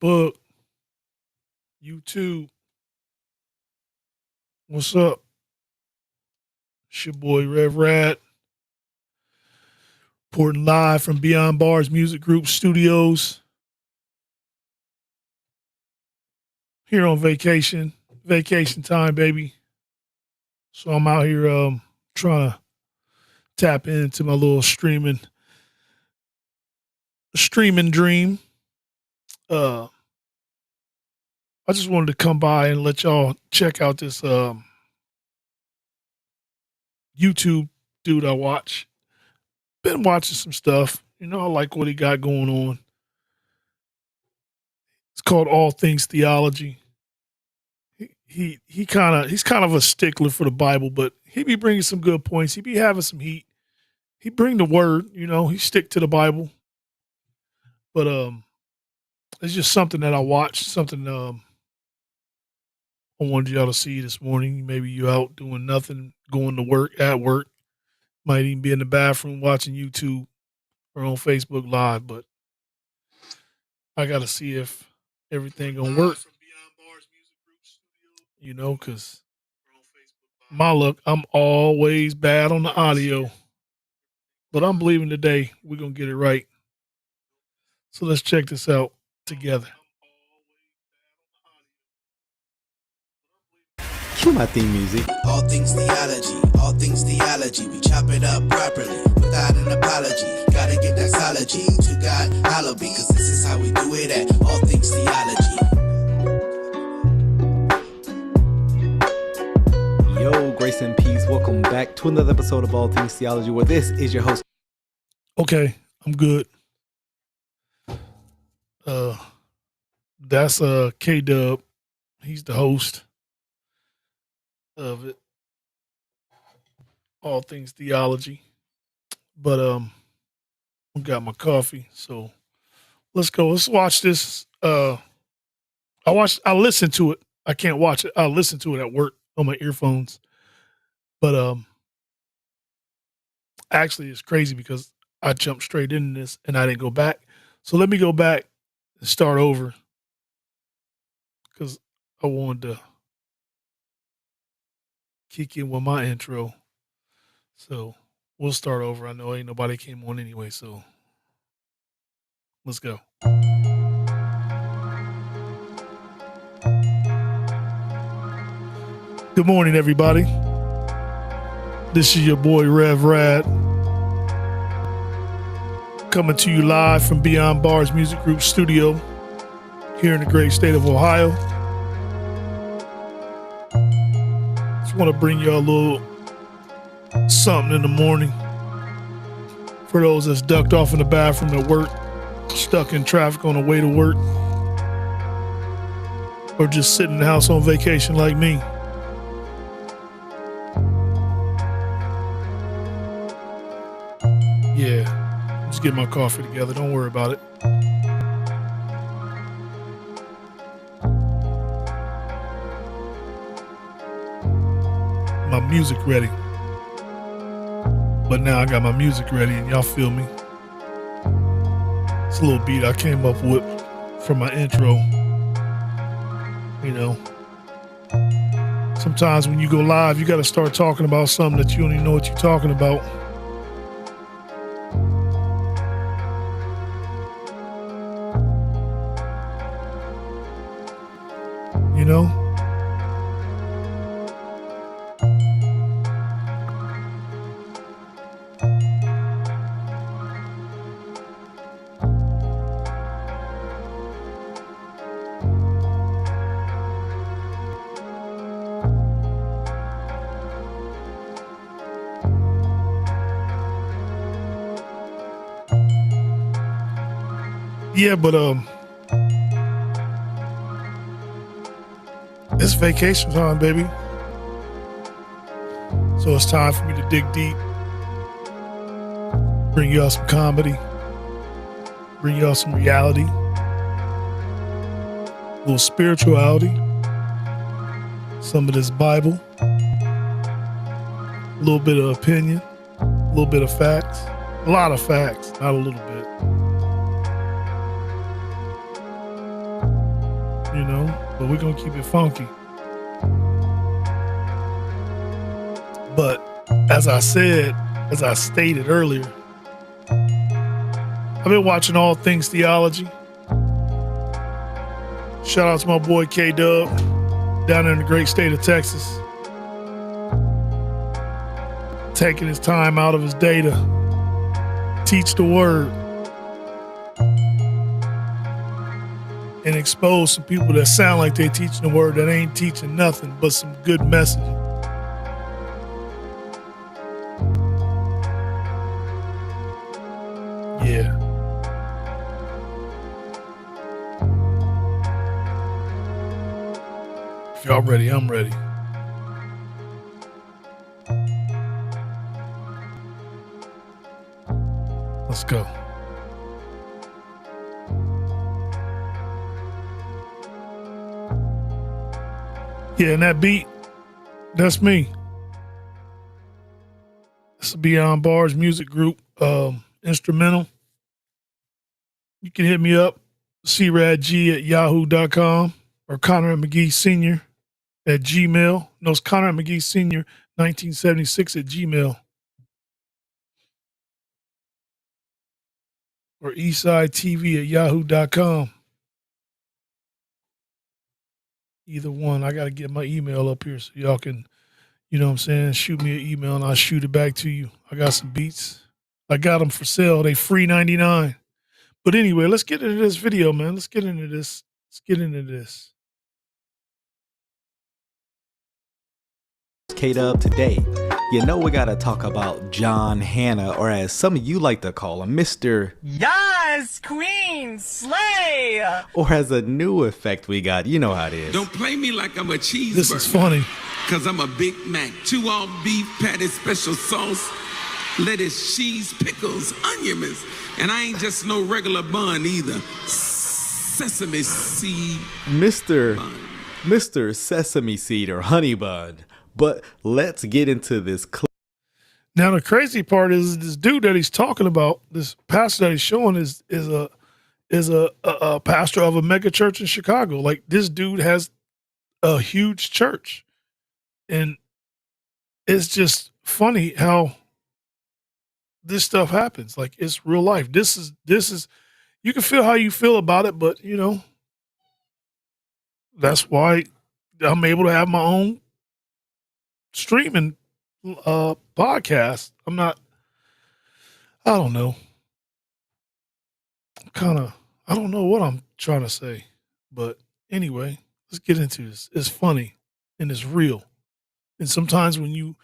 Facebook, YouTube. What's up? It's your boy Rev Rad, reporting live from Beyond Bars Music Group Studios. Here on vacation time, baby. So I'm out here trying to tap into my little streaming dream. I just wanted to come by and let y'all check out this YouTube dude I watch. Been watching some stuff. I like what he got going on. It's called All Things Theology. He's kind of a stickler for the Bible, but he be bringing some good points. He be having some heat. He bring the word, he stick to the Bible. But it's just something that I watched, something I wanted y'all to see this morning. Maybe you out doing nothing, going to work, at work, might even be in the bathroom watching YouTube or on Facebook Live, but I got to see if everything gonna work. Because my luck, I'm always bad on the audio. But I'm believing today we're going to get it right. So let's check this out together. Cue my theme music. All things theology. We chop it up properly without an apology. Gotta get that theology to God, hallowed be, cause this is how we do it at All Things Theology. Yo, grace and peace. Welcome back to another episode of All Things Theology, where this is your host. Okay, I'm good. That's K-Dub. He's the host of it. All Things Theology. But I got my coffee, so let's go. Let's watch this. I listened to it. I can't watch it. I listen to it at work on my earphones. But actually it's crazy because I jumped straight into this and I didn't go back. So let me go back and start over because I wanted to kick in with my intro. So we'll start over. I know ain't nobody came on anyway, so let's go. Good morning, everybody. This is your boy Rev Rad, coming to you live from Beyond Bars Music Group Studio here in the great state of Ohio. Just want to bring you a little something in the morning for those that's ducked off in the bathroom at work, stuck in traffic on the way to work, or just sitting in the house on vacation like me. Yeah, just get my coffee together. Don't worry about it. My music ready. But now I got my music ready and y'all feel me. It's a little beat I came up with for my intro. Sometimes when you go live, you got to start talking about something that you don't even know what you're talking about. Yeah, but it's vacation time, baby. So it's time for me to dig deep, bring y'all some comedy, bring y'all some reality, a little spirituality, some of this Bible, a little bit of opinion, a little bit of facts, a lot of facts, not a little bit. you know, but we're going to keep it funky. But as I stated earlier, I've been watching All Things Theology. Shout out to my boy K-Dub down in the great state of Texas. Taking his time out of his day to teach the word and expose some people that sound like they teaching the word that ain't teaching nothing but some good messaging. Yeah. If y'all ready, I'm ready. Let's go. Yeah, and that beat, that's me. It's a Beyond Bars music group, instrumental. You can hit me up, cradg@yahoo.com or Conrad McGee Sr. at Gmail. No, it's Conrad McGee Sr. 1976 at Gmail. Or eastsidetv@yahoo.com. Either one. I got to get my email up here so y'all can, you know what I'm saying, shoot me an email and I'll shoot it back to you. I got some beats. I got them for sale. They free 99. But anyway, let's get into this video, man. Let's get into this. K-Dub, today, you know we gotta talk about John Hannah, or as some of you like to call him, Mr. Yes, Queen, slay! Or as a new effect we got, you know how it is. Don't play me like I'm a cheeseburger. This is funny. Cause I'm a Big Mac, 2 all beef patty, special sauce, lettuce, cheese, pickles, onions. And I ain't just no regular bun either. Sesame seed Mr. Sesame Seed or Honey Bun. But let's get into this clip. Now the crazy part is this dude that he's talking about, this pastor that he's showing is a pastor of a mega church in Chicago. Like, this dude has a huge church. And it's just funny how this stuff happens. Like, it's real life. This is you can feel how you feel about it, but you know, that's why I'm able to have my own streaming podcast. I don't know. I don't know what I'm trying to say. But anyway, let's get into this. It's funny and it's real. And sometimes when you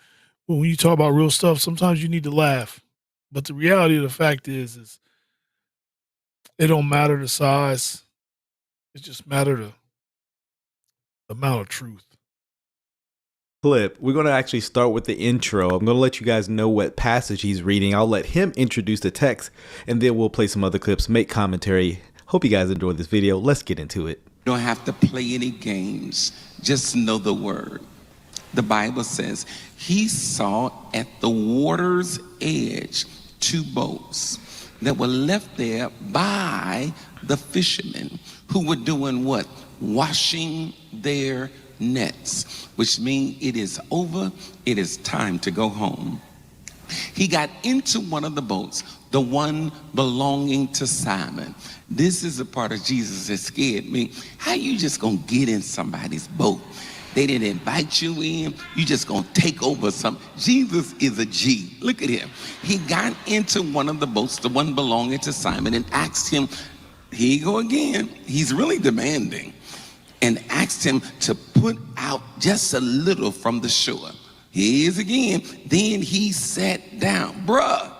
talk about real stuff, sometimes you need to laugh. But the reality of the fact is it don't matter the size. It just matter the amount of truth. Clip. We're going to actually start with the intro. I'm going to let you guys know what passage he's reading. I'll let him introduce the text, and then we'll play some other clips, make commentary. Hope you guys enjoyed this video. Let's get into it. You don't have to play any games. Just know the word. The Bible says, he saw at the water's edge 2 boats that were left there by the fishermen who were doing what? Washing their nets, which means it is over. It is time to go home. He got into one of the boats, the one belonging to Simon. This is the part of Jesus that scared me. How you just gonna get in somebody's boat? They didn't invite you in. You just gonna take over something. Jesus is a G. Look at him. He got into one of the boats, the one belonging to Simon, and asked him, here you go again. He's really demanding. And asked him to put out just a little from the shore. Here he is again. Then he sat down. Bruh,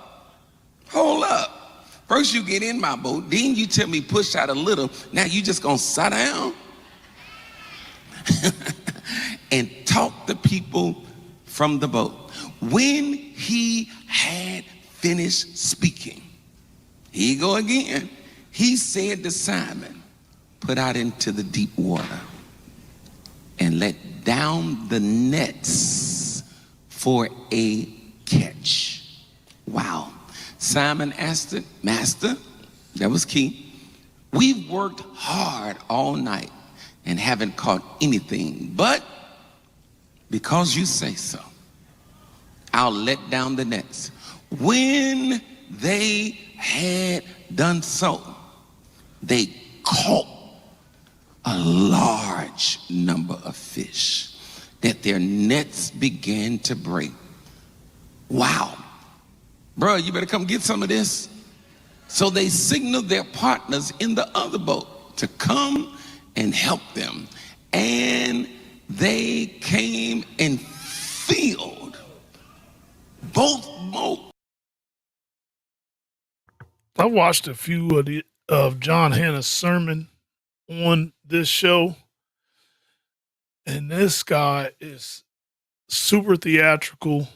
hold up. First you get in my boat, then you tell me push out a little. Now you just gonna sit down and talk to people from the boat. When he had finished speaking, here you go again. He said to Simon, put out into the deep water and let down the nets for a catch. Wow. Simon answered, Master, that was key. We've worked hard all night and haven't caught anything. But because you say so, I'll let down the nets. When they had done so, they caught a large number of fish, that their nets began to break. Wow. Bro, you better come get some of this. So they signaled their partners in the other boat to come and help them. And they came and filled both boats. I watched a few of John Hanna's sermon on this show, and this guy is super theatrical.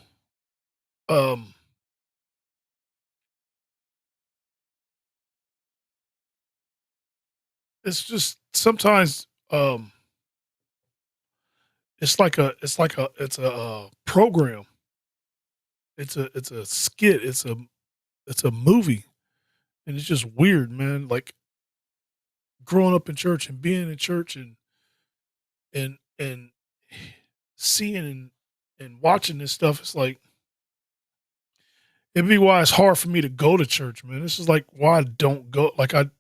It's just sometimes it's a program. It's a skit. It's a movie, and it's just weird, man. Like growing up in church and being in church and seeing and watching this stuff. It's like it'd be why it's hard for me to go to church, man. This is like why I don't go. Like I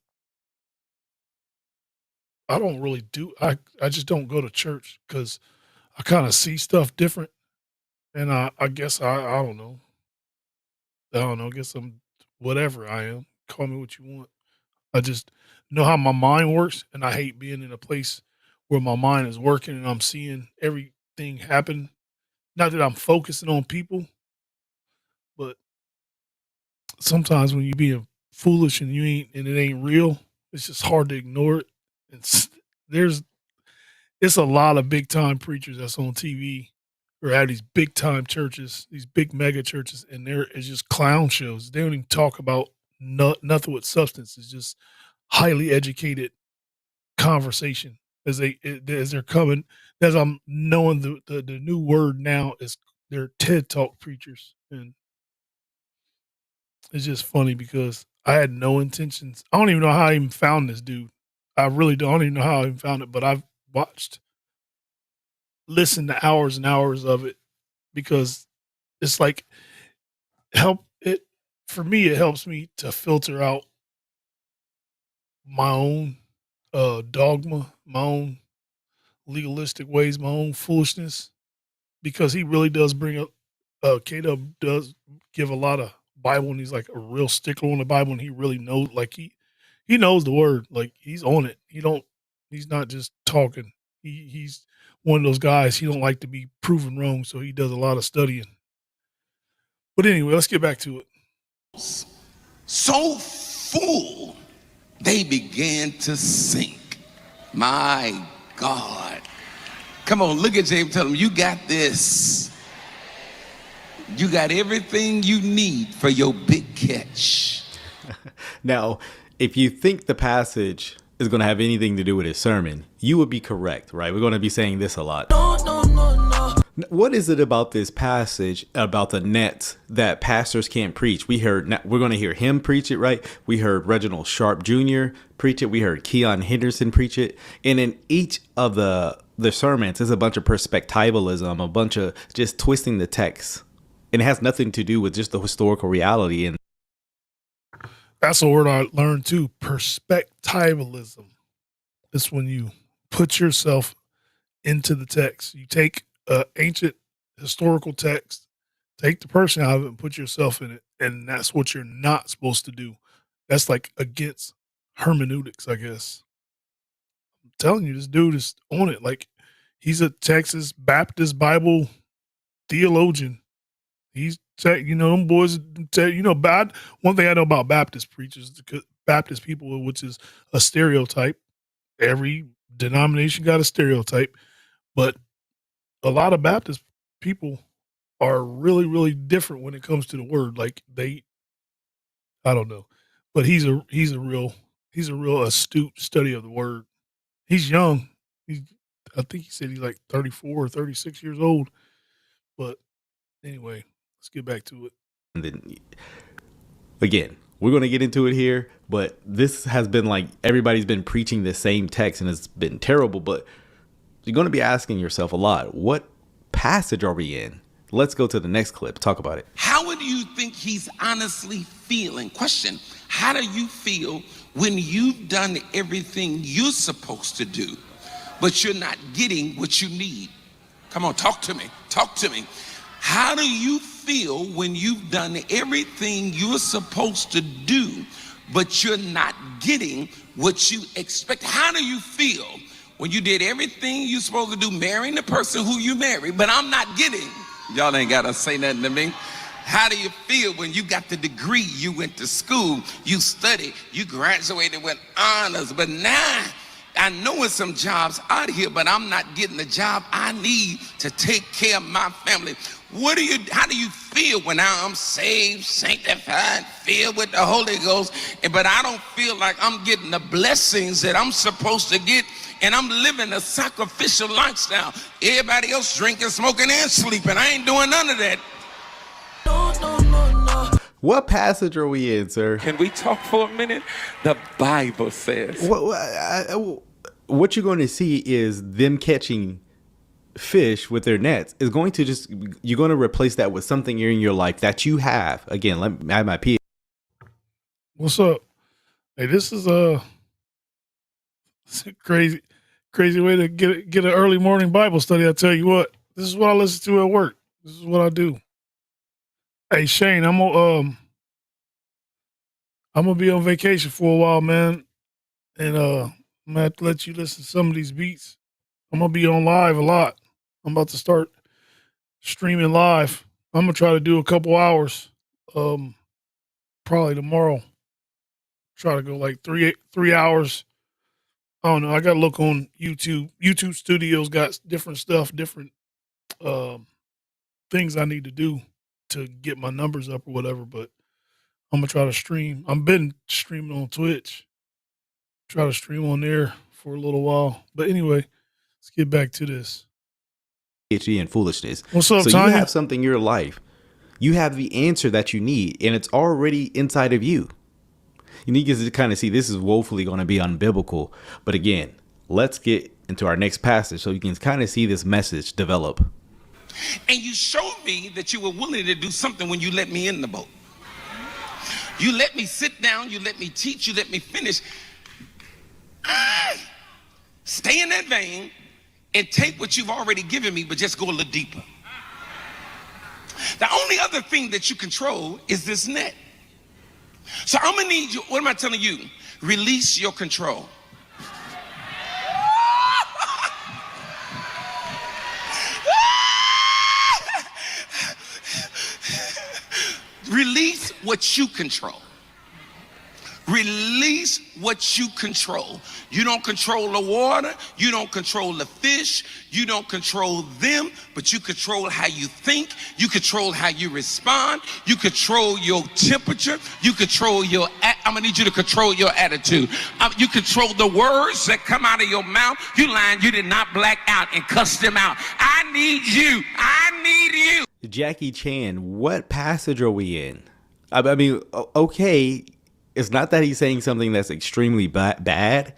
don't really do. I just don't go to church because I kind of see stuff different, and I guess I don't know. I don't know. I guess I'm whatever I am. Call me what you want. I just know how my mind works, and I hate being in a place where my mind is working and I'm seeing everything happen. Not that I'm focusing on people, but sometimes when you being foolish and it ain't real, it's just hard to ignore it. There's it's a lot of big time preachers that's on TV or have these big time churches, these big mega churches, and there is just clown shows. They don't even talk about nothing with substance. It's just highly educated conversation as they're coming. As I'm knowing the new word now is they're TED Talk preachers, and it's just funny because I had no intentions. I don't even know how I even found this dude. I really don't. I don't even know how I even found it, but I've listened to hours and hours of it because it's like help it for me. It helps me to filter out my own dogma, my own legalistic ways, my own foolishness, because he really does bring up. K-Dub does give a lot of Bible, and he's like a real stickler on the Bible, and he really knows, like he knows the word, like he's on it. He's not just talking. He's one of those guys. He don't like to be proven wrong, so he does a lot of studying. But anyway, let's get back to it. So full, they began to sink. My God. Come on, look at James, tell him, you got this. You got everything you need for your big catch. Now, if you think the passage is going to have anything to do with his sermon, you would be correct, right? We're going to be saying this a lot. No. What is it about this passage, about the nets, that pastors can't preach? We're going to hear him preach it, right? We heard Reginald Sharp Jr. preach it. We heard Keon Henderson preach it. And in each of the sermons, there's a bunch of perspectivalism, a bunch of just twisting the text. And it has nothing to do with just the historical reality. And that's a word I learned too. Perspectivalism. It's when you put yourself into the text. You take an ancient historical text, take the person out of it and put yourself in it. And that's what you're not supposed to do. That's like against hermeneutics, I guess. I'm telling you, this dude is on it. Like he's a Texas Baptist Bible theologian. He's, them boys, bad. One thing I know about Baptist preachers, Baptist people, which is a stereotype. Every denomination got a stereotype, but a lot of Baptist people are really, really different when it comes to the word. Like I don't know, but he's a real astute study of the word. He's young. I think he said he's like 34 or 36 years old, but anyway, let's get back to it. then, again, We're going to get into it here, but this has been like everybody's been preaching the same text and it's been terrible. But you're going to be asking yourself a lot, what passage are we in? Let's go to the next clip. Talk about it. How would you think he's honestly feeling? Question, how do you feel when you've done everything you're supposed to do, but you're not getting what you need? Come on, talk to me. Talk to me. How do you feel when you've done everything you're supposed to do, but you're not getting what you expect? How do you feel when you did everything you're supposed to do, marrying the person who you married, but I'm not getting? Y'all ain't gotta say nothing to me. How do you feel when you got the degree, you went to school, you studied, you graduated with honors, but now I know it's some jobs out here, but I'm not getting the job I need to take care of my family? How do you feel when now I'm saved, sanctified, filled with the Holy Ghost, but I don't feel like I'm getting the blessings that I'm supposed to get, and I'm living a sacrificial lifestyle? Everybody else drinking, smoking, and sleeping. I ain't doing none of that. What passage are we in, sir? Can we talk for a minute? The Bible says. What you're going to see is them catching fish with their nets is going to you're going to replace that with something in your life that you have. Again, let me add my P. What's up? Hey, this is a crazy way to get an early morning Bible study. I tell you what, this is what I listen to at work. This is what I do. Hey Shane, I'm gonna be on vacation for a while, man, and I'm gonna have to let you listen to some of these beats. I'm gonna be on live a lot. I'm about to start streaming live. I'm gonna try to do a couple hours, probably tomorrow. Try to go like three hours. I don't know. I got to look on YouTube. YouTube Studios got different stuff, different things I need to do to get my numbers up or whatever. But I'm gonna try to stream. I've been streaming on Twitch. Try to stream on there for a little while. But anyway, let's get back to this. PhD and foolishness. What's up, so Tanya? You have something in your life. You have the answer that you need, and it's already inside of you. You need to kind of see this is woefully going to be unbiblical. But again, let's get into our next passage so you can kind of see this message develop. And you showed me that you were willing to do something when you let me in the boat. You let me sit down, you let me teach, you let me finish. Stay in that vein and take what you've already given me, but just go a little deeper. The only other thing that you control is this net. So I'm gonna need you, what am I telling you? Release your control. Release what you control. Release what you control. You don't control the water. You don't control the fish. You don't control them, but you control how you think. You control how you respond. You control your temperature. You control your, I'm gonna need you to control your attitude. You control the words that come out of your mouth. You lying, you did not black out and cuss them out. I need you. I need you. Jackie Chan, what passage are we in? I mean, okay, it's not that he's saying something that's extremely bad.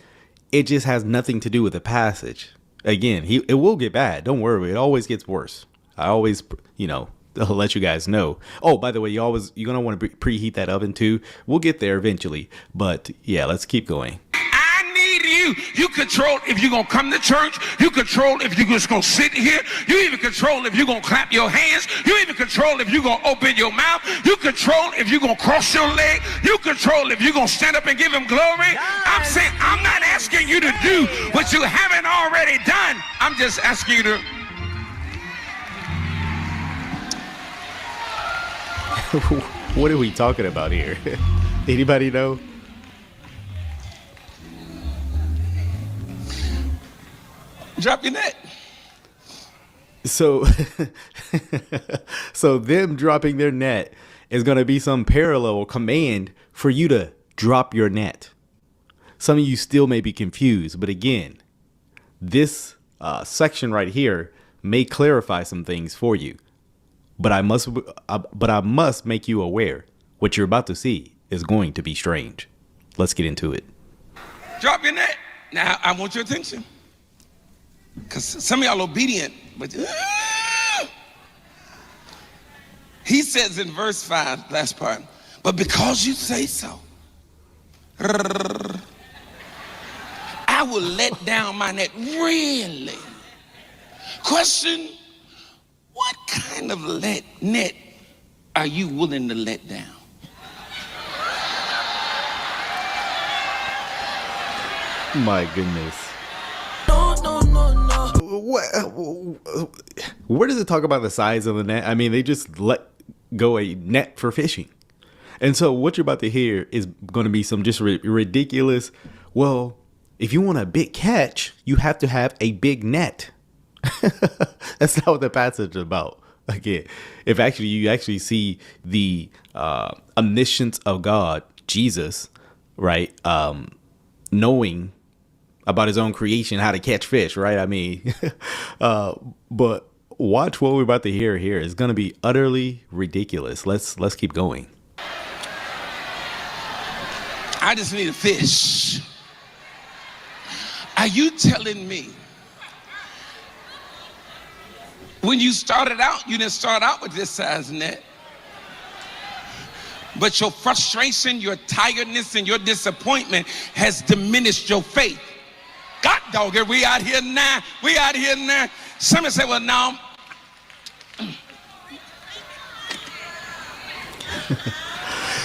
It just has nothing to do with the passage. Again, it will get bad. Don't worry. It always gets worse. I always, I'll let you guys know. Oh, by the way, you're going to want to preheat that oven too. We'll get there eventually. But yeah, let's keep going. You control if you're going to come to church. You control if you're just going to sit here. You even control if you're going to clap your hands. You even control if you're going to open your mouth. You control if you're going to cross your leg. You control if you're going to stand up and give him glory. I'm saying, I'm not asking you to do what you haven't already done. I'm just asking you to. What are we talking about here? Anybody know? Drop your net. So them dropping their net is going to be some parallel command for you to drop your net. Some of you still may be confused, but again, this section right here may clarify some things for you. But I must make you aware what you're about to see is going to be strange. Let's get into it. Drop your net. Now, I want your attention. Because some of y'all obedient, but he says in verse 5, last part, but because you say so, I will let down my net. Really? Question, what kind of net are you willing to let down? My goodness. Where does it talk about the size of the net? I mean, they just let go a net for fishing. And so what you're about to hear is going to be some just ridiculous. Well, if you want a big catch, you have to have a big net. That's not what the passage is about. Again, if actually you actually see the omniscience of God, Jesus, right? Knowing about his own creation, how to catch fish, right? I mean, but watch what we're about to hear here. It's going to be utterly ridiculous. Let's keep going. I just need a fish. Are you telling me when you started out, you didn't start out with this size net? But your frustration, your tiredness, and your disappointment has diminished your faith. God dog it, we out here now. We out here now. Somebody say, well, now.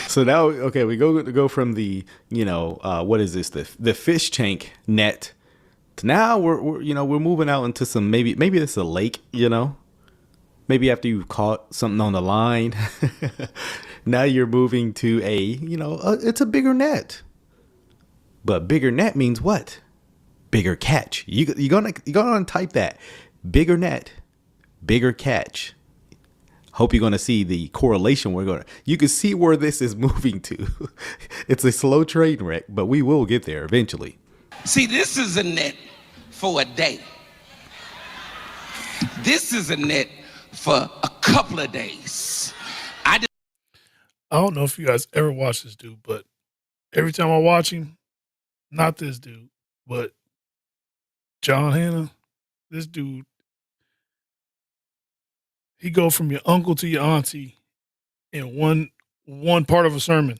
So now, okay, we go from the, what is this? The fish tank net to now we're moving out into some, maybe it's a lake, maybe after you've caught something on the line. Now you're moving to it's a bigger net. But bigger net means what? Bigger catch. You're gonna type that. Bigger net, bigger catch. Hope you're gonna see the correlation. You can see where this is moving to. It's a slow train wreck, but we will get there eventually. See, this is a net for a day. This is a net for a couple of days. I don't know if you guys ever watch this dude, but every time I watch him, not this dude, but John Hannah, this dude, he go from your uncle to your auntie in one part of a sermon.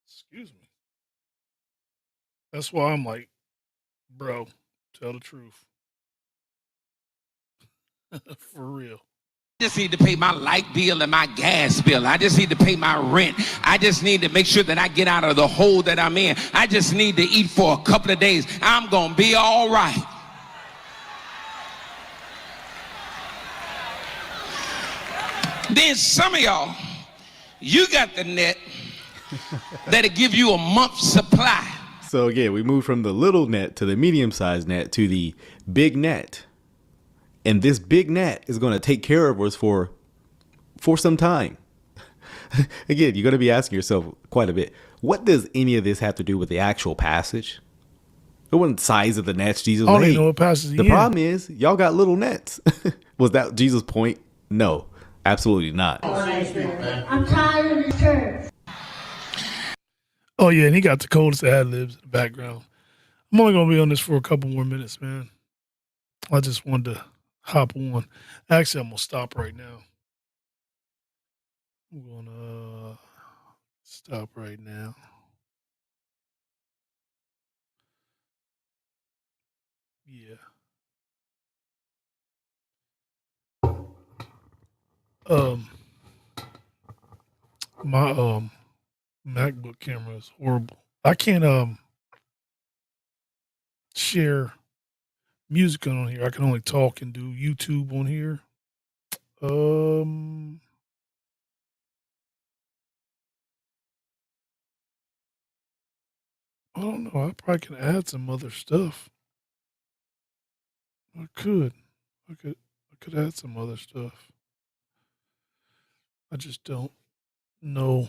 Excuse me. That's why I'm like, bro, tell the truth. For real. I just need to pay my light bill and my gas bill. I just need to pay my rent. I just need to make sure that I get out of the hole that I'm in. I just need to eat for a couple of days. I'm going to be all right. Then some of y'all, you got the net that'll give you a month's supply. So again, we moved from the little net to the medium-sized net to the big net. And this big net is going to take care of us for some time. Again, you're going to be asking yourself quite a bit, what does any of this have to do with the actual passage? It wasn't the size of the nets. Jesus, I don't even know what passage. The problem is y'all got little nets. Was that Jesus' point? No, absolutely not. I'm tired of the church. Oh yeah, and he got the coldest ad libs in the background. I'm only going to be on this for a couple more minutes, man. I just wanted to hop on. Actually, I'm going to stop right now. I'm going to stop right now. Yeah. My MacBook camera is horrible. I can't share music on here. I can only talk and do YouTube on here. I don't know. I probably can add some other stuff. I could add some other stuff. I just don't know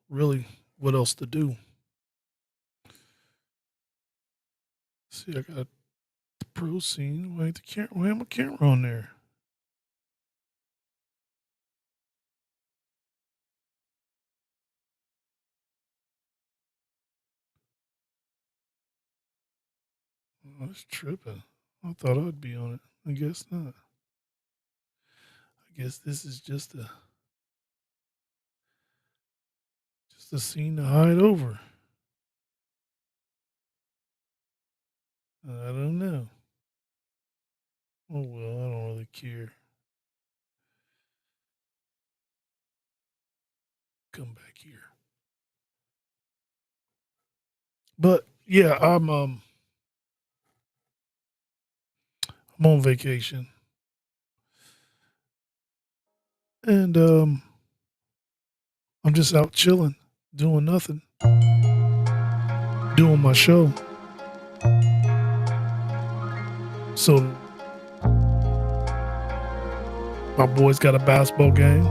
really what else to do. See, I got the pro scene. Why ain't the camera? Why ain't my camera on there? I was tripping. I thought I'd be on it. I guess not. I guess this is just a scene to hide over. I don't know. Oh well, I don't really care. Come back here. But yeah, I'm on vacation. And I'm just out chilling, doing nothing. Doing my show. So my boys got a basketball game.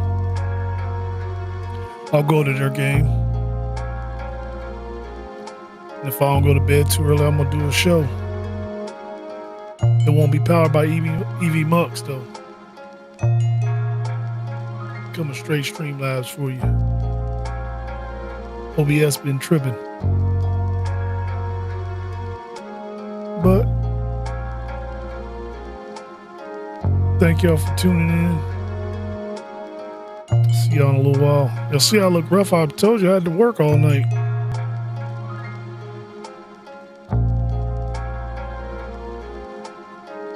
I'll go to their game. And if I don't go to bed too early, I'm gonna do a show. It won't be powered by EV Mux though. Coming straight Streamlabs for you. OBS been tripping. But thank y'all for tuning in. See y'all in a little while. Y'all see I look rough. I told you I had to work all night.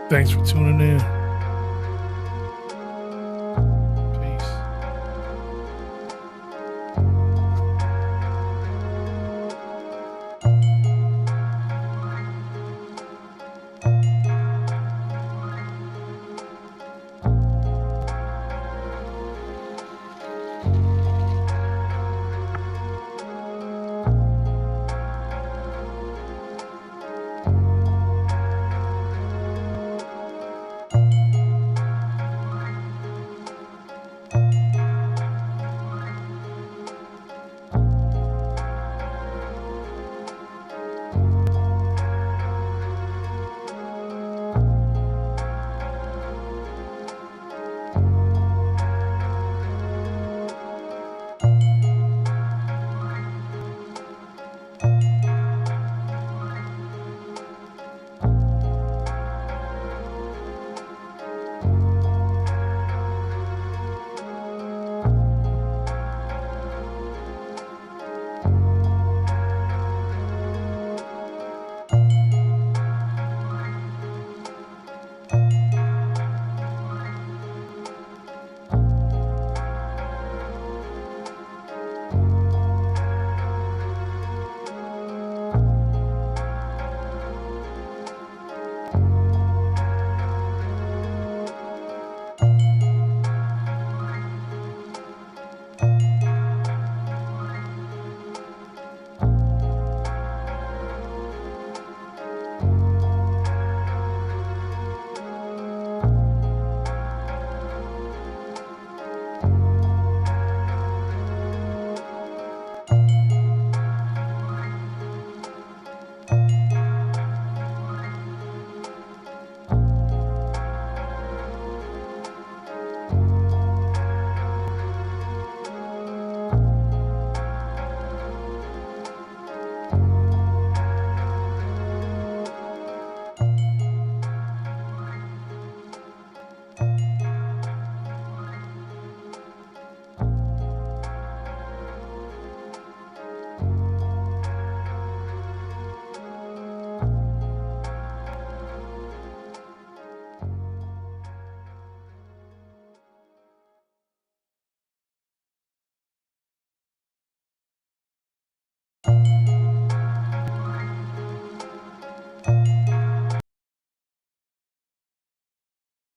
Thanks for tuning in.